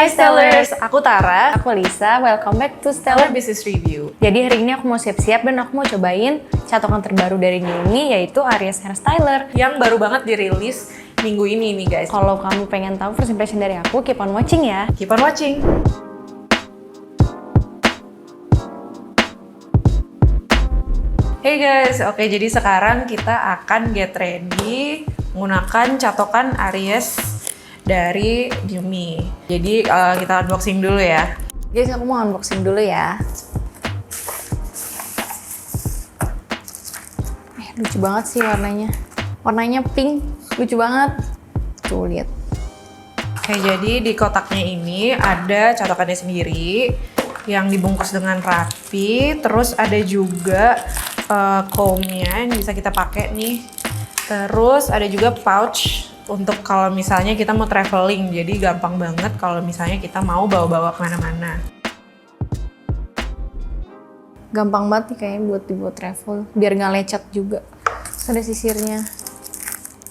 Hai Stellars, aku Tara. Aku Lisa, welcome back to Stellar Business Review. Jadi hari ini aku mau siap-siap dan aku mau cobain catokan terbaru dari Numi, yaitu Aries Hair Styler. Yang baru banget dirilis minggu ini nih guys. Kalau kamu pengen tahu first impression dari aku, keep on watching ya. Keep on watching. Hey guys, oke jadi sekarang kita akan get ready menggunakan catokan Aries dari Numi. Jadi kita unboxing dulu ya. Guys, aku mau unboxing dulu ya. Lucu banget sih warnanya. Warnanya pink, lucu banget. Tuh, lihat. Oke, jadi di kotaknya ini ada catokannya sendiri yang dibungkus dengan rapi. Terus ada juga comb-nya yang bisa kita pakai nih. Terus ada juga pouch untuk kalau misalnya kita mau traveling. Jadi gampang banget kalau misalnya kita mau bawa-bawa kemana-mana. Gampang banget nih kayaknya buat dibuat travel, biar nggak lecet juga. Terus ada sisirnya.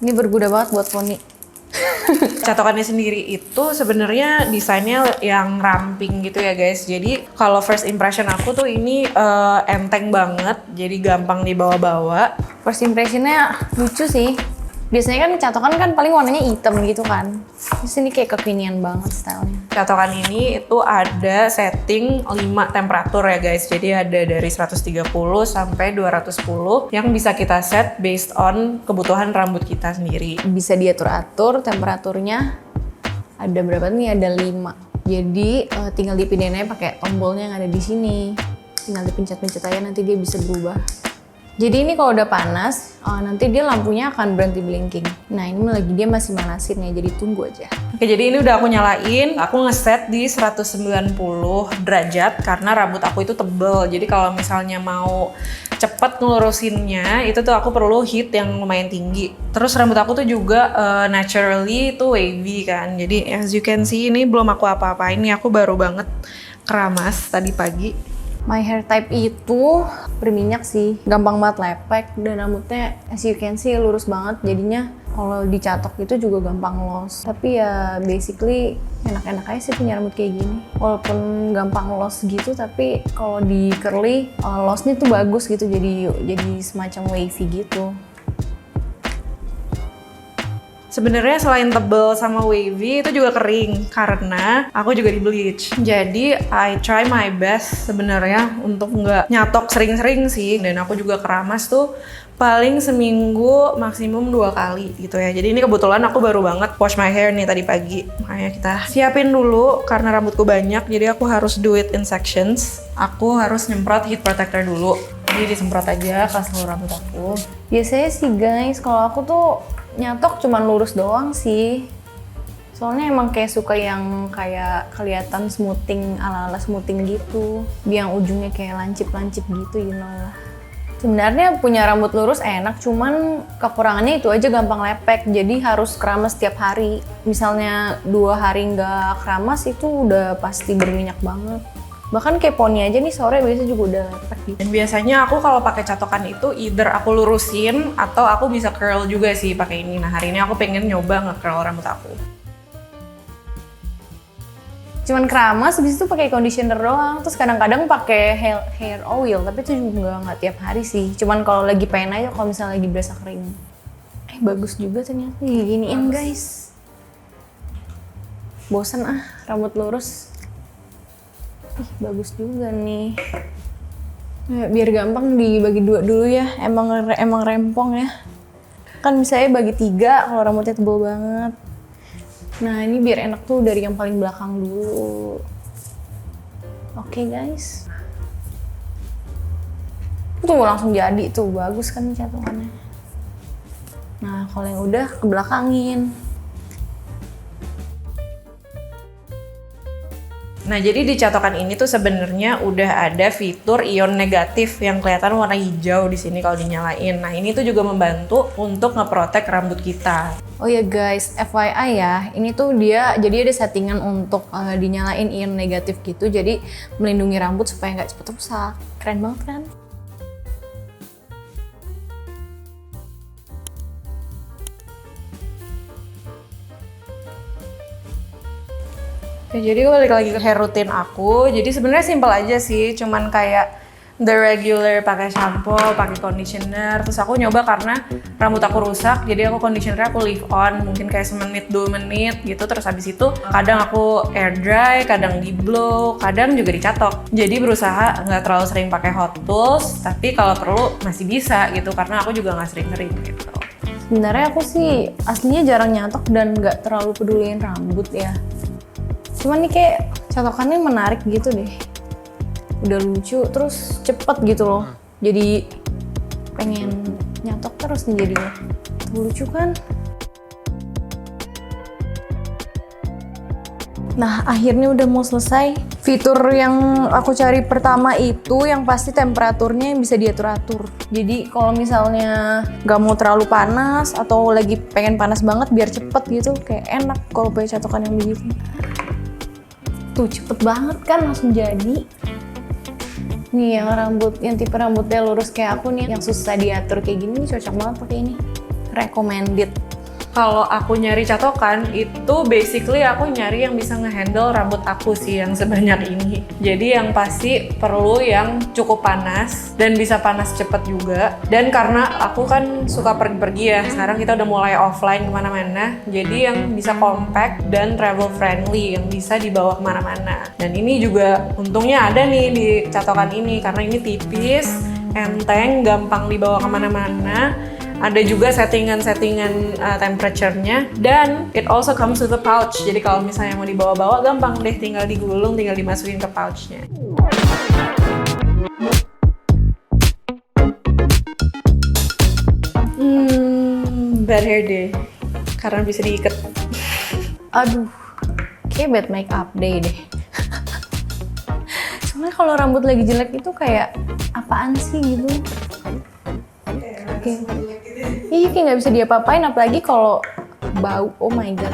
Ini berguna banget buat poni. Catokannya sendiri itu sebenarnya desainnya yang ramping gitu ya guys. Jadi kalau first impression aku tuh ini enteng banget, jadi gampang dibawa-bawa. First impressionnya lucu sih. Biasanya kan catokan kan paling warnanya hitam gitu kan. Terus ini kayak kekinian banget stylenya. Catokan ini itu ada setting 5 temperatur ya guys. Jadi ada dari 130 sampai 210 yang bisa kita set based on kebutuhan rambut kita sendiri. Bisa diatur-atur temperaturnya. Ada berapa nih? Ada 5. Jadi tinggal dipindahin aja pakai tombolnya yang ada di sini. Tinggal dipencet-pencet aja, nanti dia bisa berubah. Jadi ini kalau udah panas, nanti dia lampunya akan berhenti blinking. Nah ini lagi dia masih manasin ya, jadi tunggu aja. Oke, jadi ini udah aku nyalain. Aku ngeset di 190 derajat karena rambut aku itu tebel. Jadi kalau misalnya mau cepet ngelurusinnya, itu tuh aku perlu heat yang lumayan tinggi. Terus rambut aku tuh juga naturally itu wavy kan. Jadi as you can see ini belum aku apa-apain. Ini aku baru banget keramas tadi pagi. My hair type itu berminyak sih, gampang banget lepek dan rambutnya as you can see lurus banget, jadinya kalau dicatok itu juga gampang loss. Tapi ya basically enak-enak aja sih punya rambut kayak gini. Walaupun gampang loss gitu, tapi kalau di curly lossnya tuh bagus gitu, jadi semacam wavy gitu. Sebenarnya selain tebel sama wavy itu juga kering karena aku juga di bleach. Jadi I try my best sebenarnya untuk nggak nyatok sering-sering sih. Dan aku juga keramas tuh paling seminggu maksimum 2 kali gitu ya. Jadi ini kebetulan aku baru banget wash my hair nih tadi pagi. Makanya kita siapin dulu karena rambutku banyak. Jadi aku harus do it in sections. Aku harus nyemprot heat protector dulu. Jadi disemprot aja ke seluruh rambut aku. Biasanya sih guys, kalau aku tuh nyatok cuman lurus doang sih. Soalnya emang kayak suka yang kayak kelihatan smoothing, ala-ala smoothing gitu. Yang ujungnya kayak lancip-lancip gitu, you know lah. Sebenarnya punya rambut lurus enak, cuman kekurangannya itu aja gampang lepek. Jadi harus keramas setiap hari. Misalnya 2 hari nggak keramas itu udah pasti berminyak banget. Bahkan kayak poni aja nih sore biasanya juga udah lepek gitu. Dan biasanya aku kalau pakai catokan itu either aku lurusin atau aku bisa curl juga sih pakai ini. Nah hari ini aku pengen nyoba nge-curl rambut aku. Cuman keramas, habis itu pakai conditioner doang. Terus kadang-kadang pakai hair oil, tapi itu juga nggak tiap hari sih. Cuman kalau lagi pengen aja kalau misalnya lagi berasa kering. Bagus juga ternyata giniin guys. Bosen rambut lurus. Bagus juga nih. Biar gampang dibagi 2 dulu ya. Emang rempong ya. Kan misalnya bagi 3 kalau rambutnya tebal banget. Nah ini biar enak tuh dari yang paling belakang dulu. Oke guys. Tuh langsung jadi tuh, bagus kan catokannya. Nah kalau yang udah kebelakangin. Nah jadi di catokan ini tuh sebenarnya udah ada fitur ion negatif yang kelihatan warna hijau di sini kalau dinyalain. Nah ini tuh juga membantu untuk ngeprotek rambut kita. Oh ya guys, FYI ya, ini tuh dia jadi ada settingan untuk dinyalain ion negatif gitu, jadi melindungi rambut supaya nggak cepet rusak. Keren banget kan? Ya, jadi balik lagi ke hair routine aku. Jadi sebenarnya simpel aja sih, cuman kayak the regular, pakai shampoo, pakai conditioner. Terus aku nyoba karena rambut aku rusak, jadi aku conditioner aku leave on, mungkin kayak semenit 2 menit gitu. Terus habis itu kadang aku air dry, kadang di blow, kadang juga dicatok. Jadi berusaha nggak terlalu sering pakai hot tools, tapi kalau perlu masih bisa gitu, karena aku juga nggak sering-sering gitu. Sebenarnya aku sih aslinya jarang nyatok dan nggak terlalu peduliin rambut ya. Cuman nih kayak catokannya menarik gitu deh. Udah lucu, terus cepet gitu loh. Jadi pengen nyatok terus nih jadinya. Lucu kan? Nah, akhirnya udah mau selesai. Fitur yang aku cari pertama itu yang pasti temperaturnya yang bisa diatur-atur. Jadi kalau misalnya nggak mau terlalu panas atau lagi pengen panas banget biar cepet gitu, kayak enak kalau pakai catokan yang begitu. Tuh cepet banget kan, langsung jadi. Nih yang tipe rambutnya lurus kayak aku nih, yang susah diatur kayak gini nih cocok banget pakai ini. Recommended. Kalau aku nyari catokan, itu basically aku nyari yang bisa ngehandle rambut aku sih yang sebanyak ini. Jadi yang pasti perlu yang cukup panas dan bisa panas cepet juga. Dan karena aku kan suka pergi-pergi ya, sekarang kita udah mulai offline kemana-mana. Jadi yang bisa compact dan travel friendly, yang bisa dibawa kemana-mana. Dan ini juga untungnya ada nih di catokan ini, karena ini tipis, enteng, gampang dibawa kemana-mana. Ada juga settingan temperature-nya, dan it also comes with a pouch. Jadi kalau misalnya mau dibawa-bawa gampang deh, tinggal digulung, tinggal dimasukin ke pouch-nya. Bad hair day, karena bisa diikat. Aduh, kayak bad makeup day deh. Soalnya kalau rambut lagi jelek itu kayak apaan sih gitu. Oke. Iya, kayak nggak bisa diapa-apain, apalagi kalau bau. Oh my god.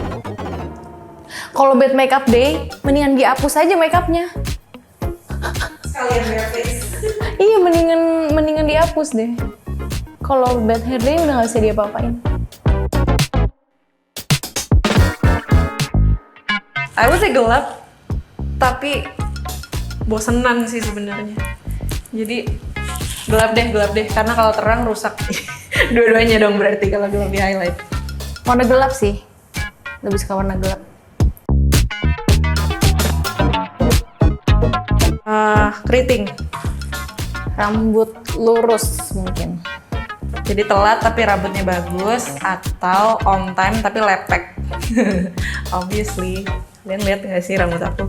Kalau bad makeup day, mendingan dihapus aja makeupnya. Sekalian bare face. Iya, mendingan dihapus deh. Kalau bad hair day udah nggak bisa diapa-apain. I would say gelap, tapi bosenan sih sebenarnya. Jadi gelap deh, karena kalau terang rusak. Dua-duanya dong berarti kalau gelap di highlight. Warna gelap sih, lebih suka warna gelap. Keriting. Rambut lurus mungkin. Jadi telat tapi rambutnya bagus, atau on time tapi lepek. Obviously, kalian lihat nggak sih rambut aku?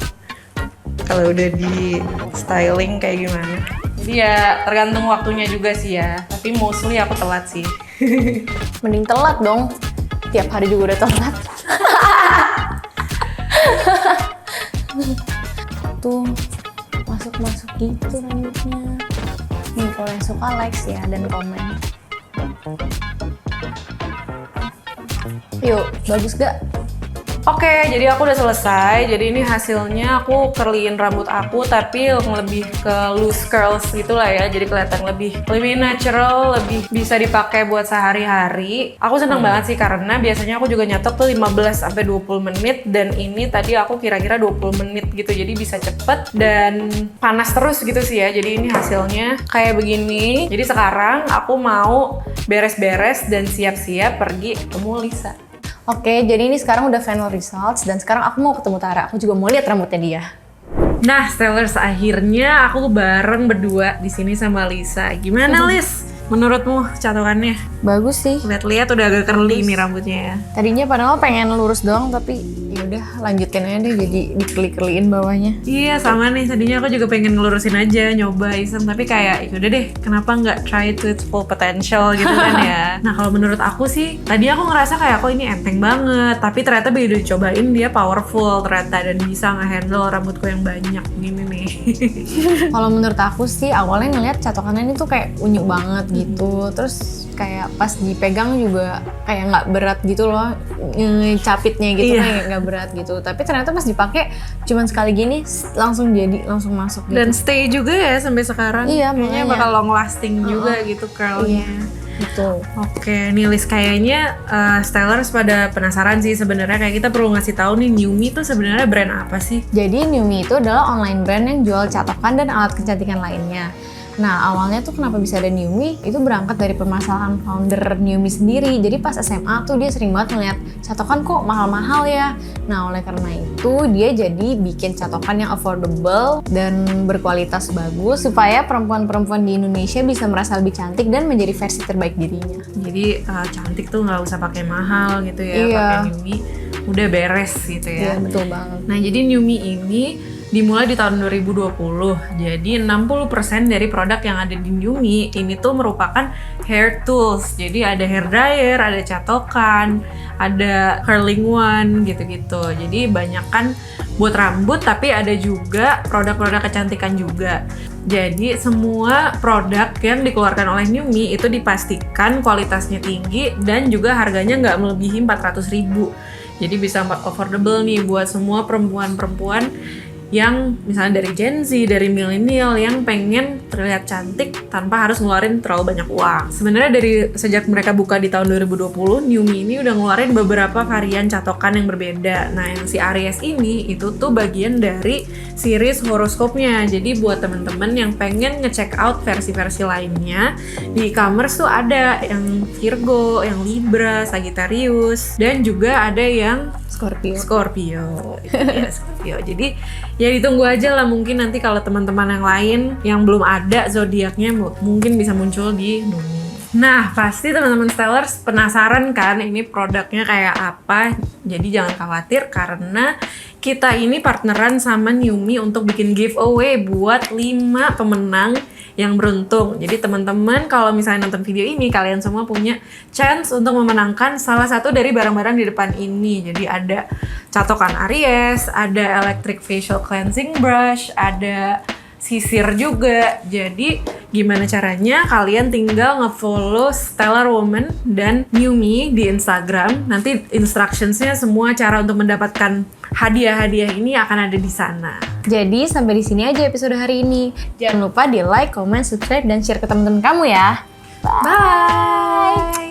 Kalau udah di styling kayak gimana? Jadi ya tergantung waktunya juga sih ya, tapi mostly aku telat sih. Mending telat dong, tiap hari juga udah telat. Tuh, masuk-masuk gitu rambutnya. Nih kalau yang suka like ya dan komen. Yuk, bagus gak? Oke, jadi aku udah selesai. Jadi ini hasilnya aku curlyin rambut aku, tapi lebih ke loose curls gitulah ya. Jadi kelihatan lebih natural, lebih bisa dipakai buat sehari-hari. Aku seneng banget sih karena biasanya aku juga nyatok tuh 15-20 menit, dan ini tadi aku kira-kira 20 menit gitu. Jadi bisa cepet dan panas terus gitu sih ya. Jadi ini hasilnya kayak begini. Jadi sekarang aku mau beres-beres dan siap-siap pergi ketemu Lisa. Oke, jadi ini sekarang udah final results dan sekarang aku mau ketemu Tara. Aku juga mau lihat rambutnya dia. Nah, Stellers, akhirnya aku bareng berdua di sini sama Lisa. Gimana, Lis? Menurutmu catokannya? Bagus sih. Lihat-lihat udah agak curly nih rambutnya ya. Tadinya padahal pengen lurus doang, tapi yaudah lanjutin aja deh, jadi dikerli-kerliin bawahnya. Iya, sama nih. Tadinya aku juga pengen ngelurusin aja, nyoba iseng. Tapi kayak, yaudah deh, kenapa nggak try to its full potential gitu kan ya. Nah, kalau menurut aku sih, tadi aku ngerasa kayak, kok ini enteng banget. Tapi ternyata begitu dicobain, dia powerful ternyata. Dan bisa nge-handle rambutku yang banyak gini nih. Kalau menurut aku sih, awalnya ngeliat catokannya ini tuh kayak unyu banget gitu. Terus kayak pas dipegang juga kayak nggak berat gitu loh, capitnya gitu. Kayak nggak berat gitu. Tapi ternyata pas dipakai cuman sekali gini langsung masuk gitu. Dan stay juga ya sampai sekarang. Iya, kayaknya makanya bakal long lasting juga gitu curlnya. Iya. Betul. Oke, nih Liz, kayaknya stylers pada penasaran sih sebenarnya, kayak kita perlu ngasih tahu nih Newmie tuh sebenarnya brand apa sih? Jadi Newmie itu adalah online brand yang jual catokan dan alat kecantikan lainnya. Nah, awalnya tuh kenapa bisa ada Newmie, itu berangkat dari permasalahan founder Newmie sendiri. Jadi pas SMA tuh dia sering banget ngeliat catokan kok mahal-mahal ya. Nah, oleh karena itu dia jadi bikin catokan yang affordable dan berkualitas bagus supaya perempuan-perempuan di Indonesia bisa merasa lebih cantik dan menjadi versi terbaik dirinya. Jadi cantik tuh nggak usah pakai mahal gitu ya, Iya. pakai Newmie udah beres gitu ya. Iya, betul banget. Nah, jadi Newmie ini dimulai di tahun 2020. Jadi 60% dari produk yang ada di Newmie ini tuh merupakan hair tools. Jadi ada hair dryer, ada catokan, ada curling one gitu-gitu. Jadi banyak kan buat rambut, tapi ada juga produk-produk kecantikan juga. Jadi semua produk yang dikeluarkan oleh Newmie itu dipastikan kualitasnya tinggi dan juga harganya nggak melebihi 400.000. Jadi bisa affordable nih buat semua perempuan-perempuan yang misalnya dari Gen Z, dari milenial yang pengen terlihat cantik tanpa harus ngeluarin terlalu banyak uang. Sebenarnya dari sejak mereka buka di tahun 2020, Newmie ini udah ngeluarin beberapa varian catokan yang berbeda. Nah, yang si Aries ini itu tuh bagian dari series horoskopnya. Jadi buat temen-temen yang pengen nge-check out versi-versi lainnya, di e-commerce tuh ada yang Virgo, yang Libra, Sagittarius, dan juga ada yang Scorpio. Iya, Scorpio. Jadi ya ditunggu aja lah, mungkin nanti kalau teman-teman yang lain yang belum ada zodiaknya mungkin bisa muncul di Newmie. Nah, pasti teman-teman stylers penasaran kan ini produknya kayak apa. Jadi jangan khawatir karena kita ini partneran sama Newmie untuk bikin giveaway buat 5 pemenang yang beruntung. Jadi teman-teman kalau misalnya nonton video ini, kalian semua punya chance untuk memenangkan salah satu dari barang-barang di depan ini. Jadi ada catokan Aries, ada electric facial cleansing brush, ada sisir juga. Jadi gimana caranya? Kalian tinggal nge-follow Stellar Woman dan Newmie di Instagram. Nanti instructions-nya semua cara untuk mendapatkan hadiah-hadiah ini akan ada di sana. Jadi sampai di sini aja episode hari ini. Jangan lupa di like, comment, subscribe, dan share ke teman-teman kamu ya. Bye. Bye!